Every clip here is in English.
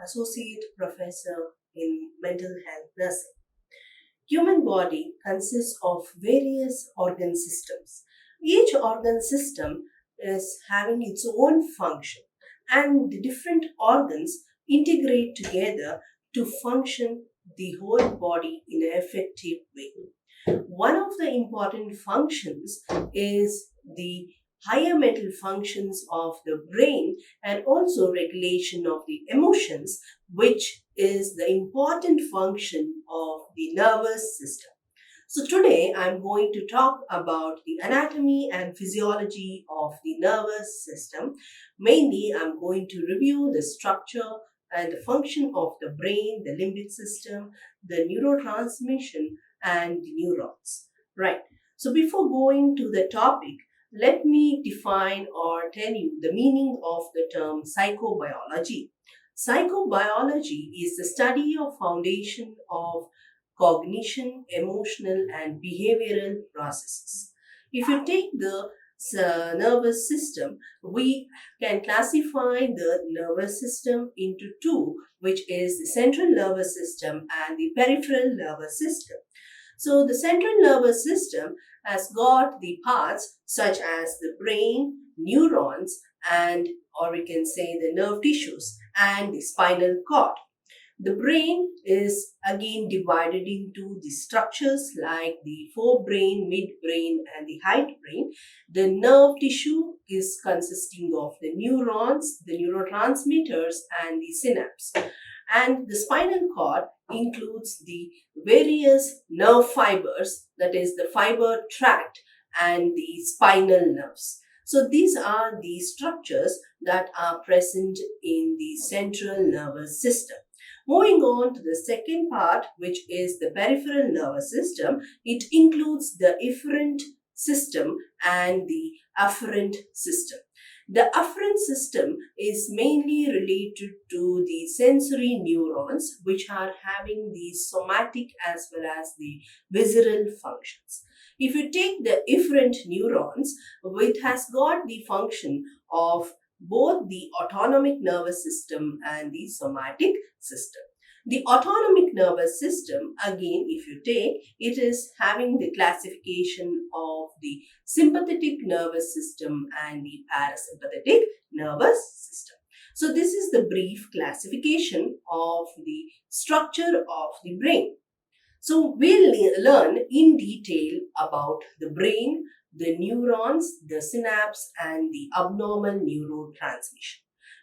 Associate Professor in Mental Health Nursing. Human body consists of various organ systems. Each organ system is having its own function, and the different organs integrate together to function the whole body in an effective way. One of the important functions is the higher mental functions of the brain and also regulation of the emotions, which is the important function of the nervous system. So today I'm going to talk about the anatomy and physiology of the nervous system. Mainly, I'm going to review the structure and the function of the brain, the limbic system, the neurotransmission, and the neurons. Right. So before going to the topic, let me define or tell you the meaning of the term psychobiology. Psychobiology is the study of foundation of cognition, emotional, and behavioral processes. If you take the nervous system, we can classify the nervous system into two, which is the central nervous system and the peripheral nervous system. So the central nervous system has got the parts such as the brain, neurons, and or we can say the nerve tissues and the spinal cord. The brain is again divided into the structures like the forebrain, midbrain, and the hindbrain. The nerve tissue is consisting of the neurons, the neurotransmitters, and the synapse. And the spinal cord includes the various nerve fibers, that is, the fiber tract and the spinal nerves. So these are the structures that are present in the central nervous system. Moving on to the second part, which is the peripheral nervous system, it includes the efferent system and the afferent system. The afferent system is mainly related to the sensory neurons, which are having the somatic as well as the visceral functions. If you take the efferent neurons, it has got the function of both the autonomic nervous system and the somatic system. The autonomic nervous system, again, if you take, it is having the classification of the sympathetic nervous system and the parasympathetic nervous system. So this is the brief classification of the structure of the brain. So we'll learn in detail about the brain, the neurons, the synapse, and the abnormal neurotransmission.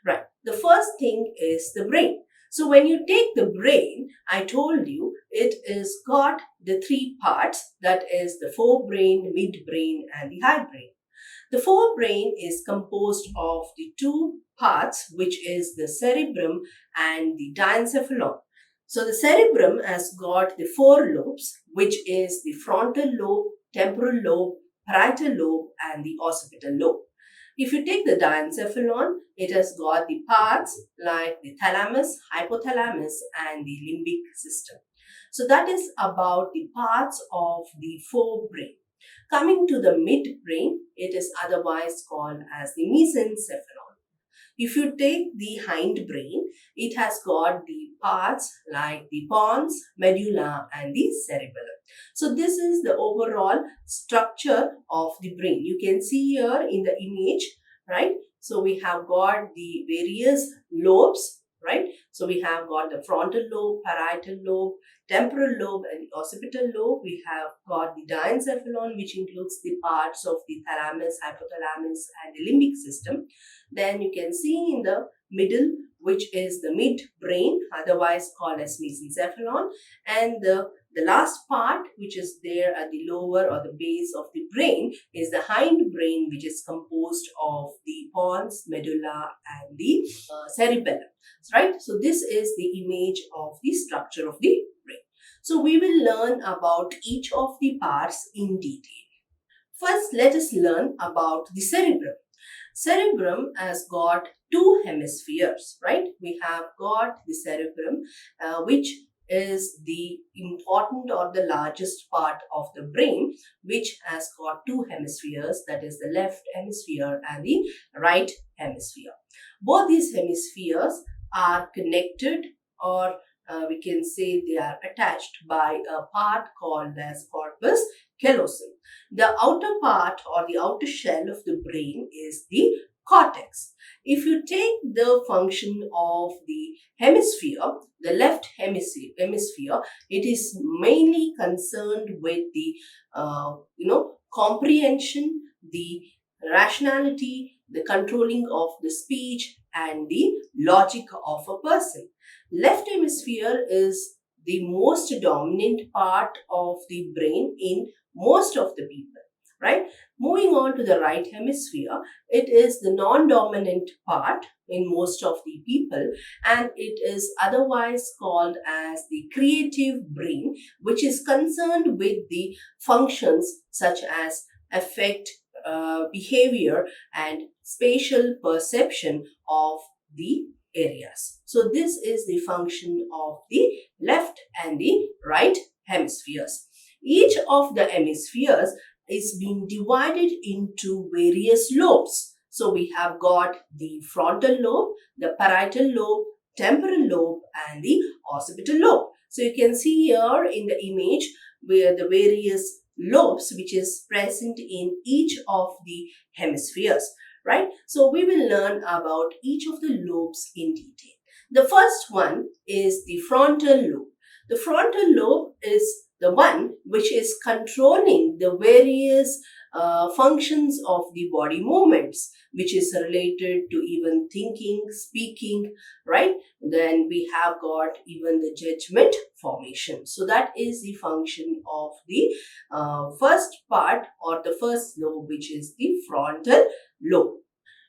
Right. The first thing is the brain. So when you take the brain, I told you it is got the three parts, that is the forebrain, midbrain, and the hindbrain. The forebrain is composed of the two parts, which is the cerebrum and the diencephalon. So the cerebrum has got the four lobes, which is the frontal lobe, temporal lobe, parietal lobe, and the occipital lobe. If you take the diencephalon, it has got the parts like the thalamus, hypothalamus, and the limbic system. So that is about the parts of the forebrain. Coming to the midbrain, it is otherwise called as the mesencephalon. If you take the hindbrain, it has got the parts like the pons, medulla, and the cerebellum. So this is the overall structure of the brain. You can see here in the image, right? So we have got the various lobes, right? So we have got the frontal lobe, parietal lobe, temporal lobe, and the occipital lobe. We have got the diencephalon, which includes the parts of the thalamus, hypothalamus, and the limbic system. Then you can see in the middle, which is the midbrain, otherwise called as mesencephalon, and the last part, which is there at the lower or the base of the brain, is the hindbrain, which is composed of the pons, medulla, and the cerebellum. Right? So this is the image of the structure of the brain. So we will learn about each of the parts in detail. First, let us learn about the cerebrum. Cerebrum has got two hemispheres, right? We have got the cerebrum, which is the important or the largest part of the brain, which has got two hemispheres, that is the left hemisphere and the right hemisphere. Both these hemispheres are connected, or we can say they are attached by a part called as corpus callosum. The outer part or the outer shell of the brain is the cortex. If you take the function of the hemisphere, the left hemisphere, it is mainly concerned with the comprehension, the rationality, the controlling of the speech, and the logic of a person. Left hemisphere is the most dominant part of the brain in most of the people, right? Moving on to the right hemisphere, it is the non-dominant part in most of the people, and it is otherwise called as the creative brain, which is concerned with the functions such as affect, behavior, and spatial perception of the areas. So this is the function of the left and the right hemispheres. Each of the hemispheres is being divided into various lobes. So we have got the frontal lobe, the parietal lobe, temporal lobe, and the occipital lobe. So you can see here in the image where the various lobes which is present in each of the hemispheres, right? So we will learn about each of the lobes in detail. The first one is the frontal lobe. The frontal lobe is the one which is controlling the various functions of the body movements, which is related to even thinking, speaking, right? Then we have got even the judgment formation. So that is the function of the first part or the first lobe, which is the frontal lobe.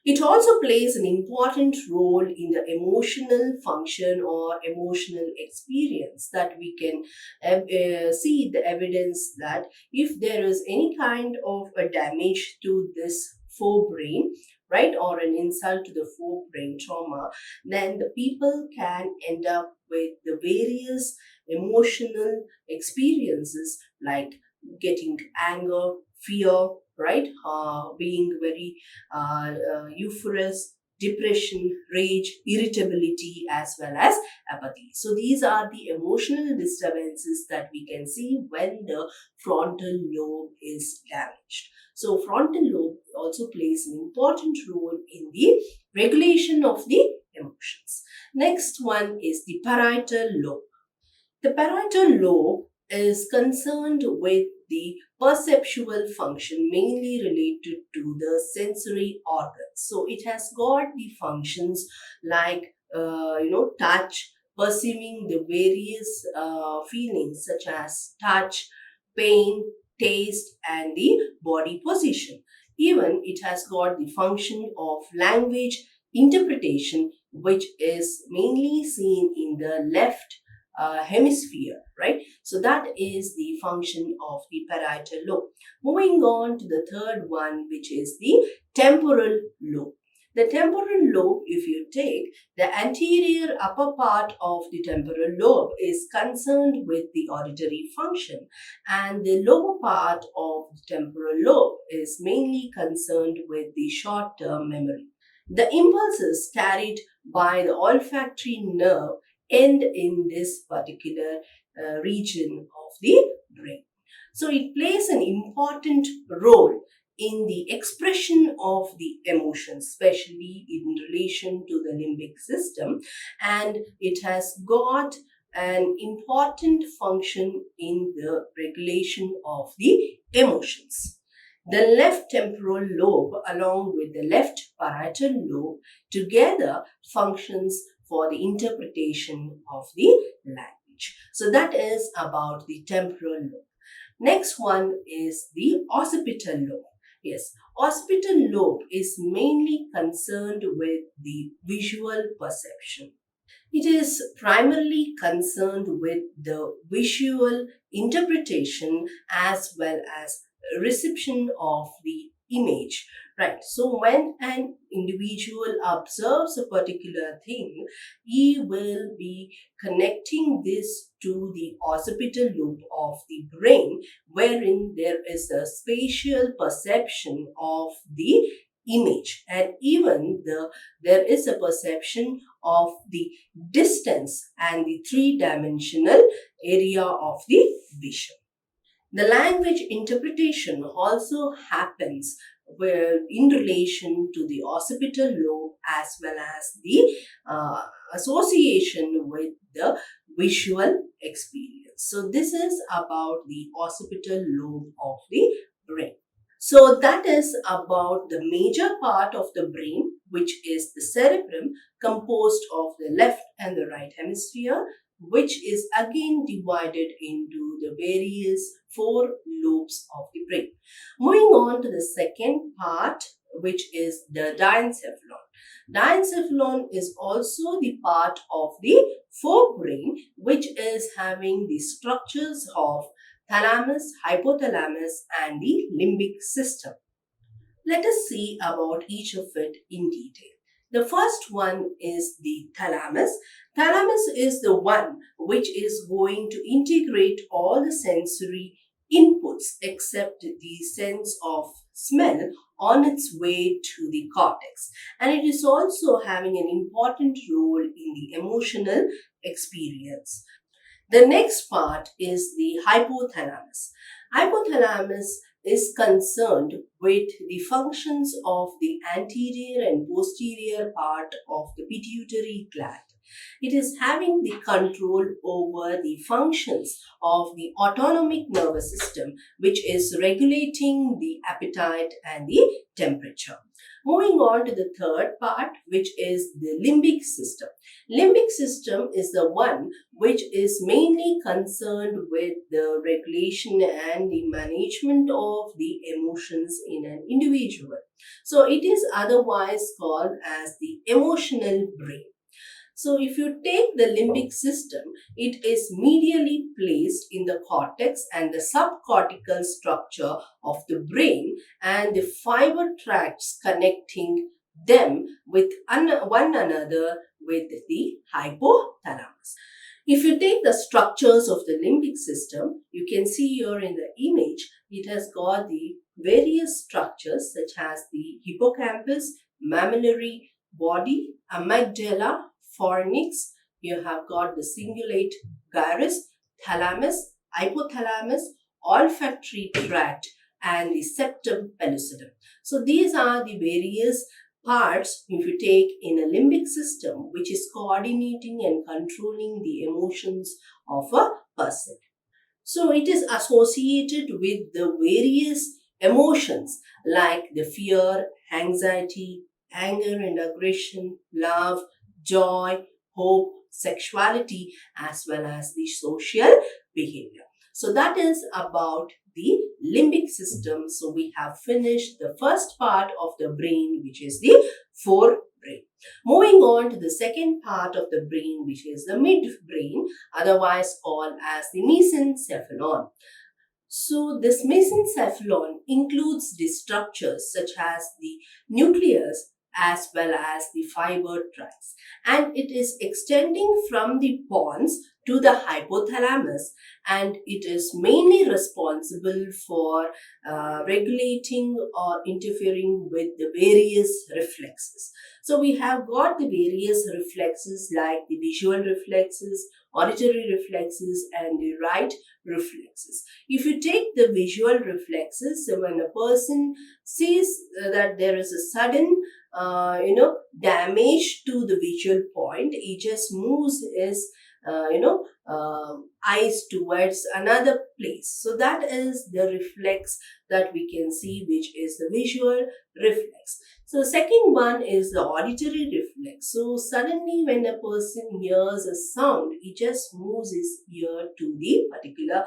It also plays an important role in the emotional function or emotional experience, that we can see the evidence that if there is any kind of a damage to this forebrain, right, or an insult to the forebrain trauma, then the people can end up with the various emotional experiences like getting anger, fear, right, being very euphorous, depression, rage, irritability, as well as apathy. So these are the emotional disturbances that we can see when the frontal lobe is damaged. So frontal lobe also plays an important role in the regulation of the emotions. Next one is the parietal lobe. The parietal lobe is concerned with the perceptual function mainly related to the sensory organs. So it has got the functions like touch, perceiving the various feelings such as touch, pain, taste, and the body position. Even it has got the function of language interpretation, which is mainly seen in the left hemisphere, right? So that is the function of the parietal lobe. Moving on to the third one, which is the temporal lobe. The temporal lobe, if you take the anterior upper part of the temporal lobe, is concerned with the auditory function, and the lower part of the temporal lobe is mainly concerned with the short-term memory. The impulses carried by the olfactory nerve end in this particular region of the brain. So it plays an important role in the expression of the emotions, especially in relation to the limbic system, and it has got an important function in the regulation of the emotions. The left temporal lobe along with the left parietal lobe together functions for the interpretation of the language. So that is about the temporal lobe. Next one is the occipital lobe. Yes, occipital lobe is mainly concerned with the visual perception. It is primarily concerned with the visual interpretation as well as reception of the image, right? So when an individual observes a particular thing, he will be connecting this to the occipital lobe of the brain, wherein there is a spatial perception of the image, and even there is a perception of the distance and the three-dimensional area of the vision. The language interpretation also happens where in relation to the occipital lobe as well as the association with the visual experience. So this is about the occipital lobe of the brain. So that is about the major part of the brain, which is the cerebrum, composed of the left and the right hemisphere, which is again divided into the various four lobes of the brain. Moving on to the second part, which is the diencephalon. Diencephalon is also the part of the forebrain, which is having the structures of thalamus, hypothalamus, and the limbic system. Let us see about each of it in detail. The first one is the thalamus. Thalamus is the one which is going to integrate all the sensory inputs except the sense of smell on its way to the cortex. And it is also having an important role in the emotional experience. The next part is the hypothalamus. Hypothalamus is concerned with the functions of the anterior and posterior part of the pituitary gland. It is having the control over the functions of the autonomic nervous system, which is regulating the appetite and the temperature. Moving on to the third part, which is the limbic system. Limbic system is the one which is mainly concerned with the regulation and the management of the emotions in an individual. So it is otherwise called as the emotional brain. So if you take the limbic system, it is medially placed in the cortex and the subcortical structure of the brain and the fiber tracts connecting them with one another with the hypothalamus. If you take the structures of the limbic system, you can see here in the image, it has got the various structures such as the hippocampus, mammillary body, amygdala, fornix, you have got the cingulate gyrus, thalamus, hypothalamus, olfactory tract, and the septum pellucidum. So these are the various parts if you take in a limbic system which is coordinating and controlling the emotions of a person. So it is associated with the various emotions like the fear, anxiety, anger and aggression, love, joy, hope, sexuality, as well as the social behavior. So that is about the limbic system. So we have finished the first part of the brain, which is the forebrain. Moving on to the second part of the brain, which is the midbrain, otherwise called as the mesencephalon. So this mesencephalon includes the structures such as the nucleus as well as the fiber tracts, and it is extending from the pons to the hypothalamus, and it is mainly responsible for regulating or interfering with the various reflexes. So we have got the various reflexes like the visual reflexes, auditory reflexes, and the right reflexes. If you take the visual reflexes, so when a person sees that there is a sudden damage to the visual point, he just moves his eyes towards another place. So that is the reflex that we can see, which is the visual reflex. So second one is the auditory reflex. So suddenly when a person hears a sound, he just moves his ear to the particular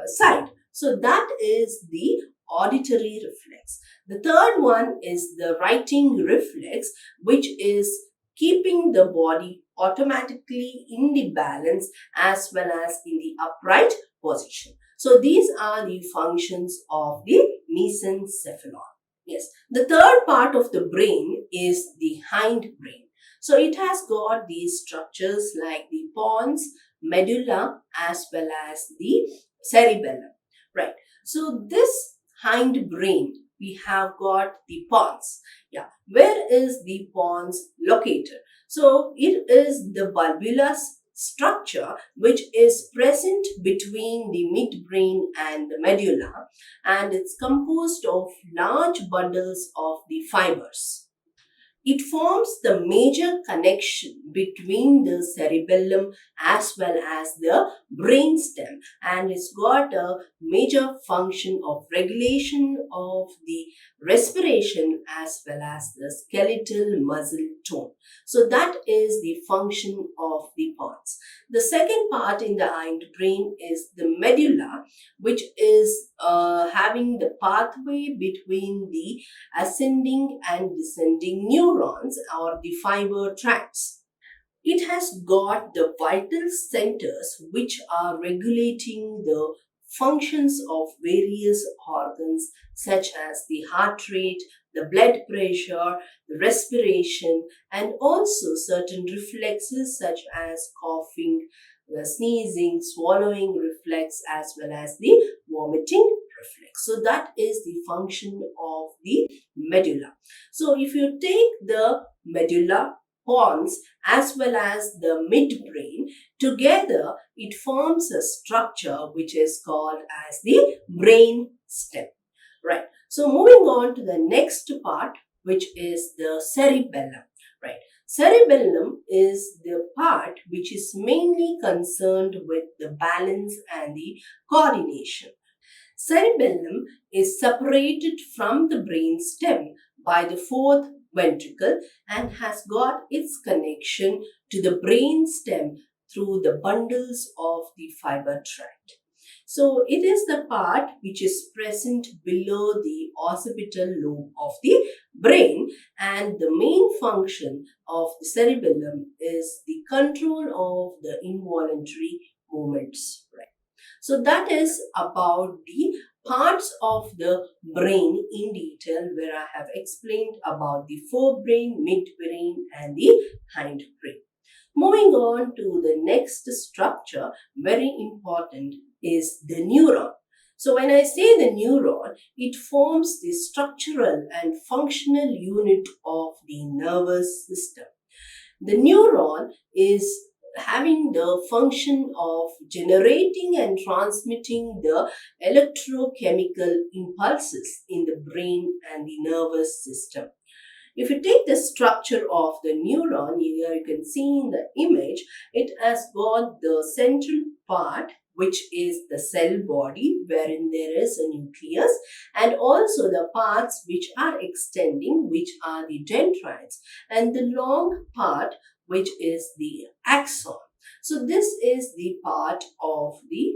side. So that is the auditory reflex. The third one is the writing reflex, which is keeping the body automatically in the balance as well as in the upright position. So these are the functions of the mesencephalon. Yes, the third part of the brain is the hindbrain. So it has got these structures like the pons, medulla, as well as the cerebellum. Right. So this hindbrain we have got the pons. Yeah, where is the pons located? So it is the bulbous structure which is present between the midbrain and the medulla, and it's composed of large bundles of the fibers. It forms the major connection between the cerebellum as well as the brainstem, and it's got a major function of regulation of the respiration as well as the skeletal muscle tone. So that is the function of the pons. The second part in the hindbrain is the medulla, which is having the pathway between the ascending and descending neurons or the fiber tracts. It has got the vital centers which are regulating the functions of various organs such as the heart rate, the blood pressure, the respiration, and also certain reflexes such as coughing, the sneezing, swallowing reflex, as well as the vomiting reflex. So that is the function of the medulla. So if you take the medulla, pons, as well as the midbrain, together it forms a structure which is called as the brain stem. Right. So moving on to the next part, which is the cerebellum. Right. Cerebellum is the part which is mainly concerned with the balance and the coordination. Cerebellum is separated from the brain stem by the fourth ventricle and has got its connection to the brain stem through the bundles of the fiber tract. So it is the part which is present below the occipital lobe of the brain, and the main function of the cerebellum is the control of the involuntary movements. Right. So that is about the parts of the brain in detail, where I have explained about the forebrain, midbrain, and the hindbrain. Moving on to the next structure, very important, is the neuron. So when I say the neuron, it forms the structural and functional unit of the nervous system. The neuron is having the function of generating and transmitting the electrochemical impulses in the brain and the nervous system. If you take the structure of the neuron, here you can see in the image, it has got the central part, which is the cell body, wherein there is a nucleus, and also the parts which are extending, which are the dendrites, and the long part, which is the axon. So this is the part of the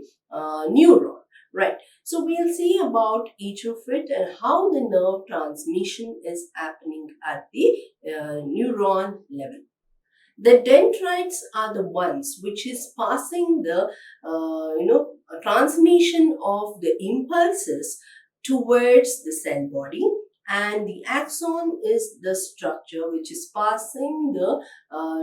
neuron. Right. So we'll see about each of it and how the nerve transmission is happening at the neuron level. The dendrites are the ones which is passing the transmission of the impulses towards the cell body, and the axon is the structure which is passing the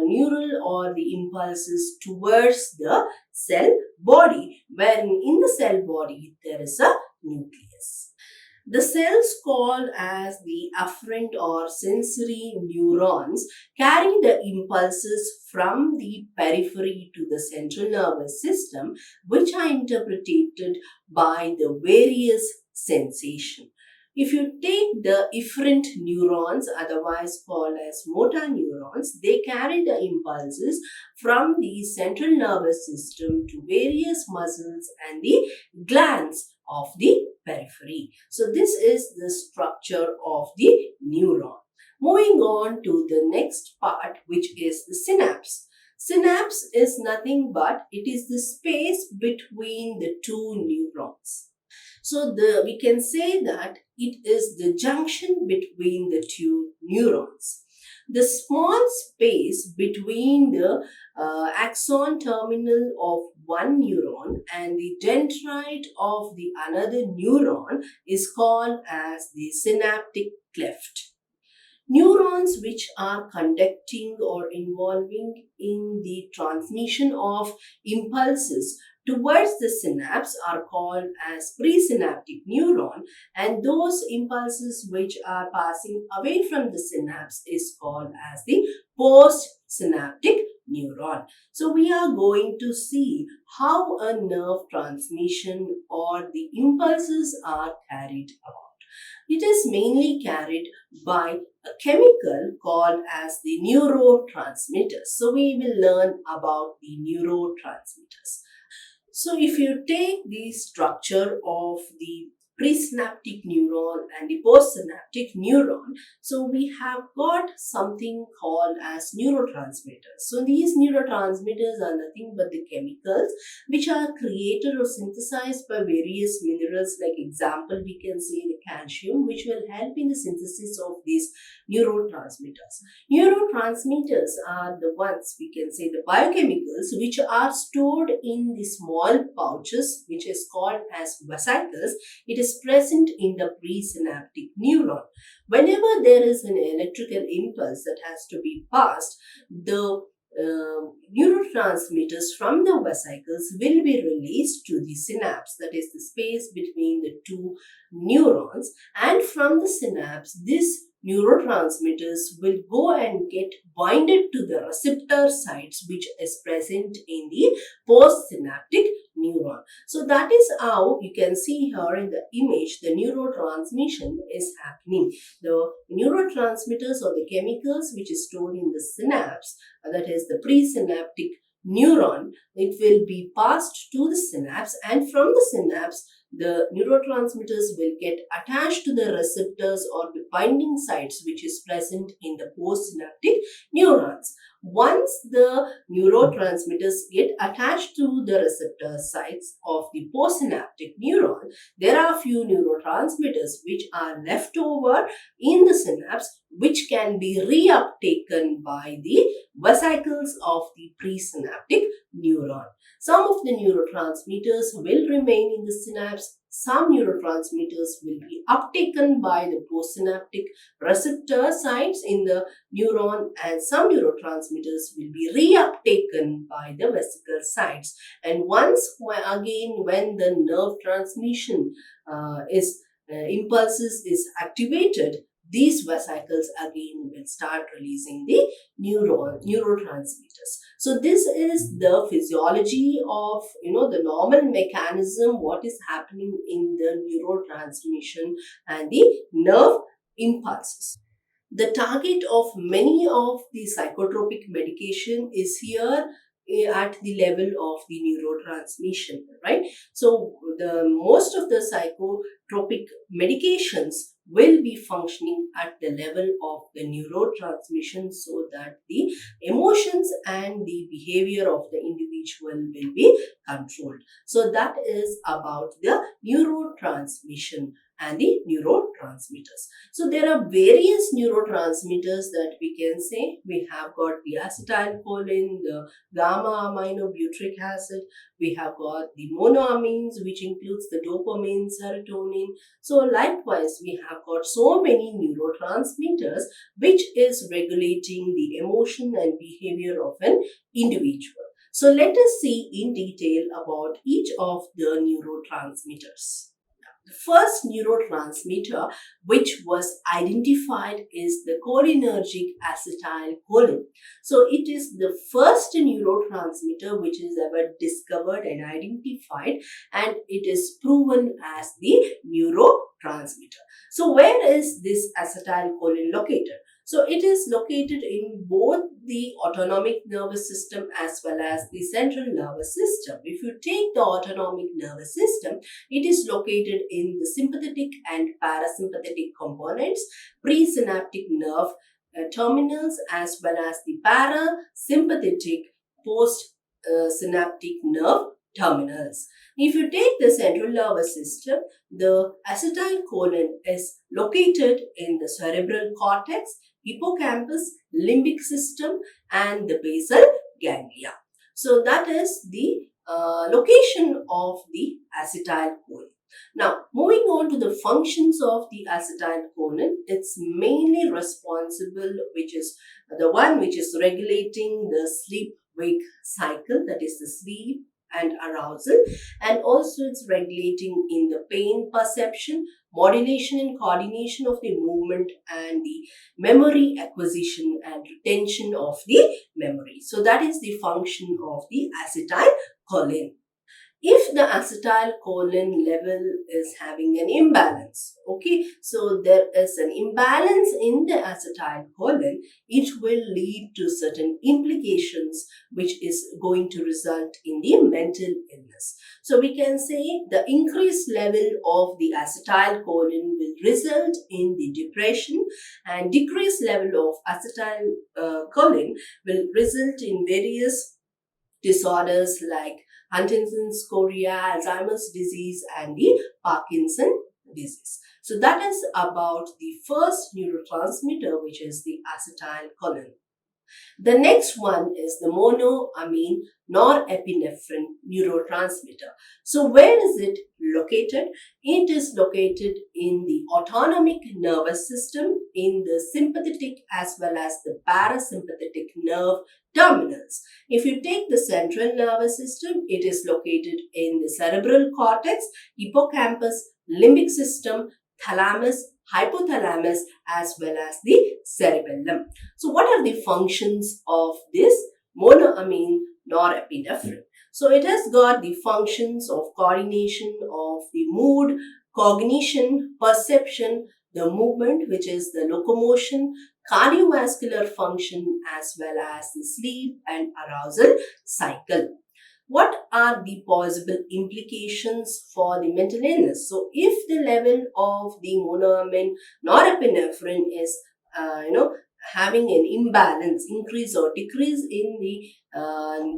neural or the impulses towards the cell body, wherein in the cell body there is a nucleus. The cells called as the afferent or sensory neurons carry the impulses from the periphery to the central nervous system, which are interpreted by the various sensation. If you take the efferent neurons, otherwise called as motor neurons, they carry the impulses from the central nervous system to various muscles and the glands of the periphery. So this is the structure of the neuron. Moving on to the next part, which is the synapse. Synapse is nothing but it is the space between the two neurons. So we can say that it is the junction between the two neurons. The small space between the axon terminal of one neuron and the dendrite of the another neuron is called as the synaptic cleft. Neurons which are conducting or involving in the transmission of impulses towards the synapse are called as presynaptic neuron, and those impulses which are passing away from the synapse is called as the postsynaptic neuron. So we are going to see how a nerve transmission or the impulses are carried out. It is mainly carried by a chemical called as the neurotransmitters. So we will learn about the neurotransmitters. So if you take the structure of the presynaptic neuron and the postsynaptic neuron, so we have got something called as neurotransmitters. So these neurotransmitters are nothing but the chemicals which are created or synthesized by various minerals. Like example, we can say the calcium, which will help in the synthesis of these neurotransmitters. Neurotransmitters are the ones, we can say, the biochemicals which are stored in the small pouches, which is called as vesicles. It is present in the presynaptic neuron. Whenever there is an electrical impulse that has to be passed, the neurotransmitters from the vesicles will be released to the synapse, that is the space between the two neurons, and from the synapse this neurotransmitters will go and get binded to the receptor sites which is present in the postsynaptic neuron. So that is how you can see here in the image the neurotransmission is happening. The neurotransmitters or the chemicals which is stored in the synapse, that is the presynaptic neuron, it will be passed to the synapse, and from the synapse the neurotransmitters will get attached to the receptors or the binding sites which is present in the postsynaptic neurons. Once the neurotransmitters get attached to the receptor sites of the postsynaptic neuron, there are few neurotransmitters which are left over in the synapse which can be reuptaken by the vesicles of the presynaptic neuron. Some of the neurotransmitters will remain in the synapse. Some neurotransmitters will be uptaken by the postsynaptic receptor sites in the neuron, and some neurotransmitters will be reuptaken by the vesicle sites. And once again, when the nerve transmission impulses is activated, these vesicles again will start releasing the neurotransmitters. So this is the physiology of the normal mechanism, what is happening in the neurotransmission and the nerve impulses. The target of many of the psychotropic medication is here at the level of the neurotransmission, right? So the most of the psychotropic medications will be functioning at the level of the neurotransmission, so that the emotions and the behavior of the individual will be controlled. So that is about the neurotransmission and the neurotransmitters. So there are various neurotransmitters that we can say. We have got the acetylcholine, the gamma aminobutyric acid, we have got the monoamines, which includes the dopamine, serotonin. So likewise, we have got so many neurotransmitters which is regulating the emotion and behavior of an individual. So let us see in detail about each of the neurotransmitters. The first neurotransmitter which was identified is the cholinergic acetylcholine. So it is the first neurotransmitter which is ever discovered and identified, and it is proven as the neurotransmitter. So where is this acetylcholine located? So it is located in both the autonomic nervous system as well as the central nervous system. If you take the autonomic nervous system, it is located in the sympathetic and parasympathetic components, presynaptic nerve terminals, as well as the parasympathetic postsynaptic nerve terminals. If you take the central nervous system, the acetylcholine is located in the cerebral cortex, hippocampus, limbic system, and the basal ganglia. So that is the location of the acetylcholine. Now, moving on to the functions of the acetylcholine, it's mainly responsible, which is the one which is regulating the sleep-wake cycle, that is the sleep and arousal, and also it's regulating in the pain perception, modulation and coordination of the movement, and the memory acquisition and retention of the memory. So that is the function of the acetylcholine. If the acetylcholine level is having an imbalance, okay, so there is an imbalance in the acetylcholine, it will lead to certain implications which is going to result in the mental illness. So we can say the increased level of the acetylcholine will result in the depression, and decreased level of acetylcholine will result in various disorders like Huntington's chorea, Alzheimer's disease, and the Parkinson disease. So that is about the first neurotransmitter, which is the acetylcholine. The next one is the monoamine norepinephrine neurotransmitter. So where is it located? It is located in the autonomic nervous system, in the sympathetic as well as the parasympathetic nerve terminals. If you take the central nervous system, it is located in the cerebral cortex, hippocampus, limbic system, thalamus, hypothalamus, as well as the cerebellum. So what are the functions of this monoamine norepinephrine? So it has got the functions of coordination of the mood, cognition, perception, the movement, which is the locomotion, cardiovascular function, as well as the sleep and arousal cycle. What are the possible implications for the mental illness? So if the level of the monoamine norepinephrine is having an imbalance, increase or decrease in the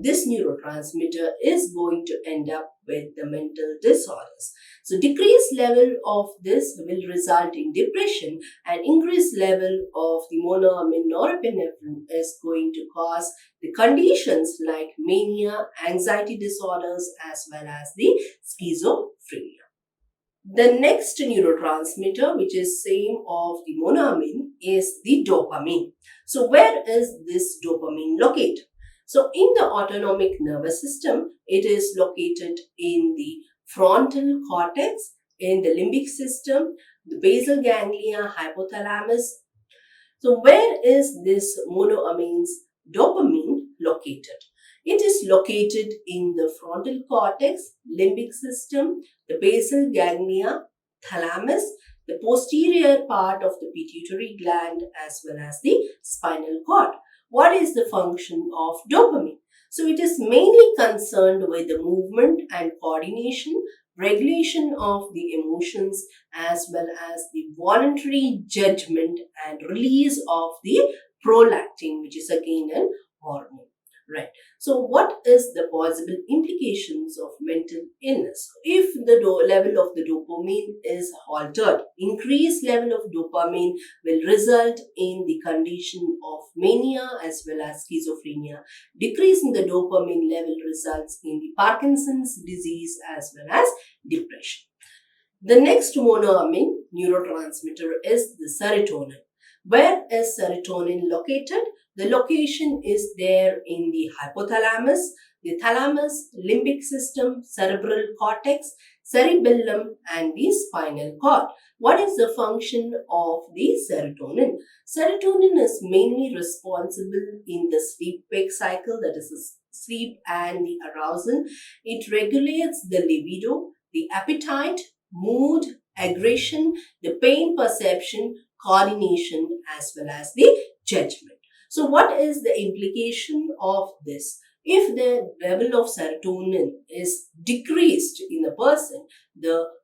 this neurotransmitter, is going to end up with the mental disorders. So decreased level of this will result in depression, and increased level of the monoamine norepinephrine is going to cause the conditions like mania, anxiety disorders, as well as the schizophrenia. The next neurotransmitter, which is same of the monoamine, is the dopamine. So where is this dopamine located? So in the autonomic nervous system, it is located in the frontal cortex, in the limbic system, the basal ganglia, hypothalamus. So where is this monoamine's dopamine located? It is located in the frontal cortex, limbic system, the basal ganglia, thalamus, the posterior part of the pituitary gland, as well as the spinal cord. What is the function of dopamine? So it is mainly concerned with the movement and coordination, regulation of the emotions, as well as the voluntary judgment and release of the prolactin, which is again an hormone. Right. So what is the possible implications of mental illness? If the level of the dopamine is altered, increased level of dopamine will result in the condition of mania as well as schizophrenia. Decrease in the dopamine level results in the Parkinson's disease as well as depression. The next monoamine neurotransmitter is the serotonin. Where is serotonin located? The location is there in the hypothalamus, the thalamus, limbic system, cerebral cortex, cerebellum, and the spinal cord. What is the function of the serotonin? Serotonin is mainly responsible in the sleep-wake cycle, that is the sleep and the arousal. It regulates the libido, the appetite, mood, aggression, the pain perception, coordination, as well as the judgment. So what is the implication of this? If the level of serotonin is decreased in the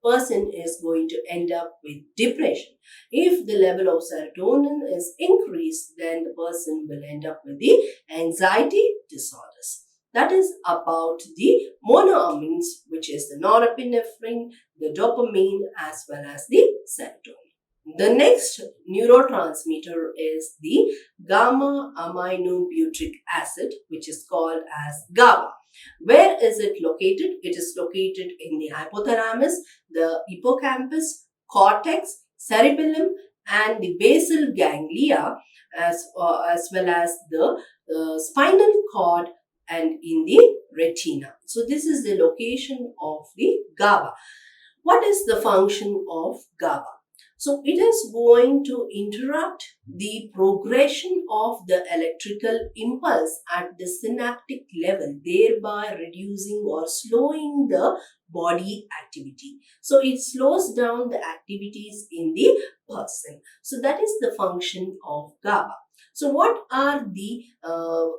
person is going to end up with depression. If the level of serotonin is increased, then the person will end up with the anxiety disorders. That is about the monoamines, which is the norepinephrine, the dopamine, as well as the serotonin. The next neurotransmitter is the gamma aminobutyric acid, which is called as GABA. Where is it located? It is located in the hypothalamus, the hippocampus, cortex, cerebellum, and the basal ganglia, as well as the spinal cord and in the retina. So this is the location of the GABA. What is the function of GABA? So it is going to interrupt the progression of the electrical impulse at the synaptic level, thereby reducing or slowing the body activity. So it slows down the activities in the person. So that is the function of GABA. So what are the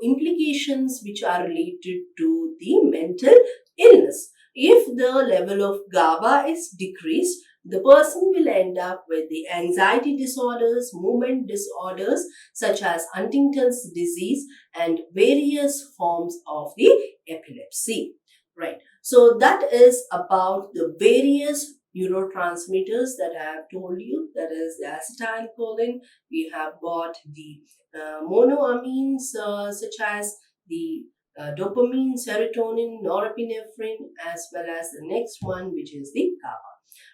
implications which are related to the mental illness? If the level of GABA is decreased, the person will end up with the anxiety disorders, movement disorders such as Huntington's disease and various forms of the epilepsy. Right. So that is about the various neurotransmitters that I have told you. That is the acetylcholine. We have got the monoamines such as the dopamine, serotonin, norepinephrine, as well as the next one, which is the GABA.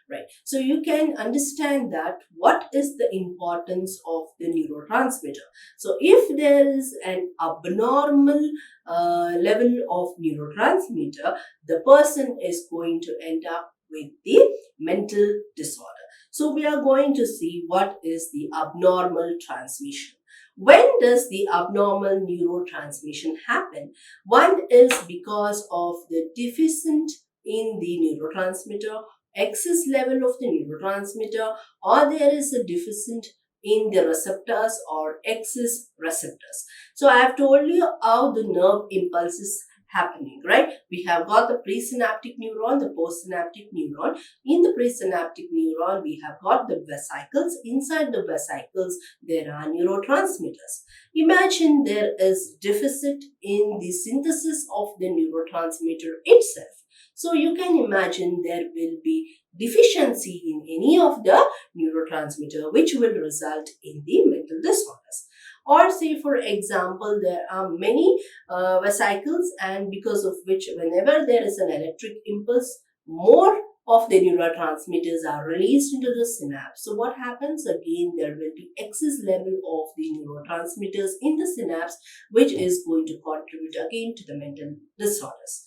Right. So you can understand that what is the importance of the neurotransmitter. So if there is an abnormal level of neurotransmitter, the person is going to end up with the mental disorder. So we are going to see what is the abnormal transmission. When does the abnormal neurotransmission happen? One is because of the deficient in the neurotransmitter, excess level of the neurotransmitter, or there is a deficit in the receptors or excess receptors. So I have told you how the nerve impulses happening, right? We have got the presynaptic neuron, the postsynaptic neuron. In the presynaptic neuron, we have got the vesicles. Inside the vesicles, there are neurotransmitters. Imagine there is deficit in the synthesis of the neurotransmitter itself. So you can imagine there will be deficiency in any of the neurotransmitter, which will result in the mental disorders. Or say for example, there are many vesicles, and because of which whenever there is an electric impulse, more of the neurotransmitters are released into the synapse. So what happens again, there will be excess level of the neurotransmitters in the synapse, which is going to contribute again to the mental disorders.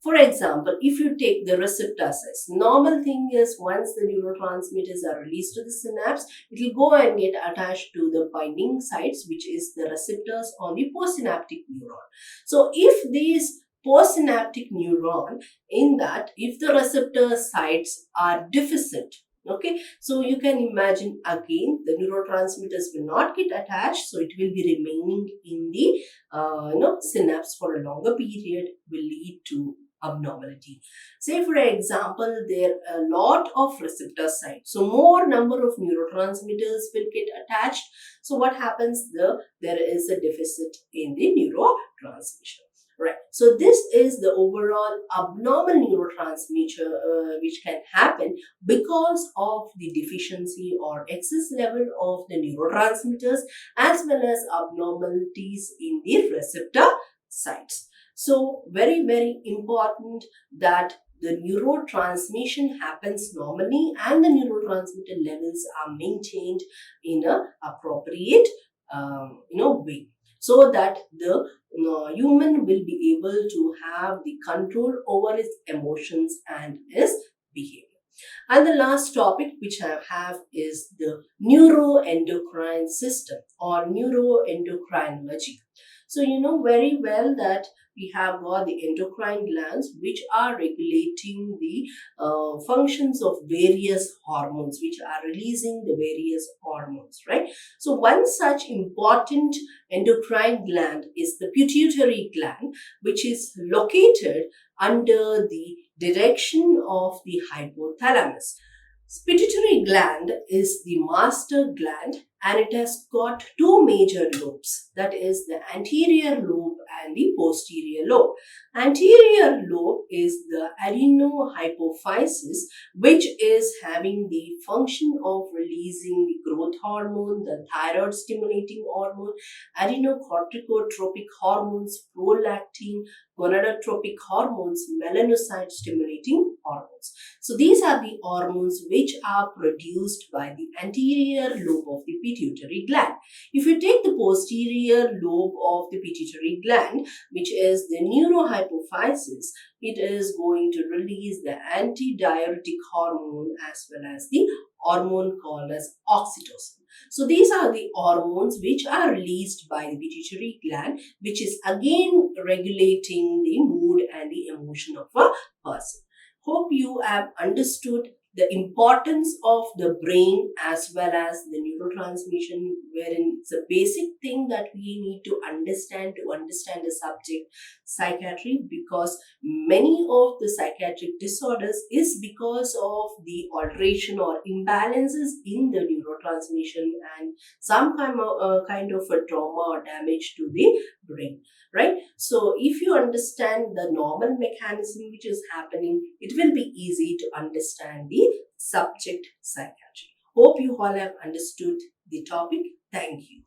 For example, if you take the receptor size, normal thing is once the neurotransmitters are released to the synapse, it will go and get attached to the binding sites, which is the receptors on the postsynaptic neuron. So if these postsynaptic neuron, in that, if the receptor sites are deficient, okay, so you can imagine again the neurotransmitters will not get attached, so it will be remaining in the synapse for a longer period, will lead to abnormality. Say for example, there are a lot of receptor sites, so more number of neurotransmitters will get attached. So what happens, there is a deficit in the neurotransmission. Right. So this is the overall abnormal neurotransmitter which can happen because of the deficiency or excess level of the neurotransmitters, as well as abnormalities in the receptor sites. So very, very important that the neurotransmission happens normally and the neurotransmitter levels are maintained in a appropriate way, so that the human will be able to have the control over his emotions and his behavior. And the last topic which I have is the neuroendocrine system or neuroendocrinology. So you know very well that we have got the endocrine glands which are regulating the functions of various hormones, which are releasing the various hormones, right? So one such important endocrine gland is the pituitary gland, which is located under the direction of the hypothalamus. Pituitary gland is the master gland, and it has got two major lobes, that is the anterior lobe and the posterior lobe. Anterior lobe is the adenohypophysis, which is having the function of releasing the growth hormone, the thyroid stimulating hormone, adenocorticotropic hormones, prolactin, gonadotropic hormones, melanocyte stimulating hormones. So these are the hormones which are produced by the anterior lobe of the pituitary gland. If you take the posterior lobe of the pituitary gland, which is the neurohypophysis, it is going to release the antidiuretic hormone as well as the hormone called as oxytocin. So these are the hormones which are released by the pituitary gland, which is again regulating the mood and the emotion of a person. Hope you have understood the importance of the brain as well as the neurotransmission, wherein it's a basic thing that we need to understand the subject psychiatry, because many of the psychiatric disorders is because of the alteration or imbalances in the neurotransmission and some kind of a trauma or damage to the brain, right? So if you understand the normal mechanism which is happening, it will be easy to understand the subject psychiatry. Hope you all have understood the topic. Thank you.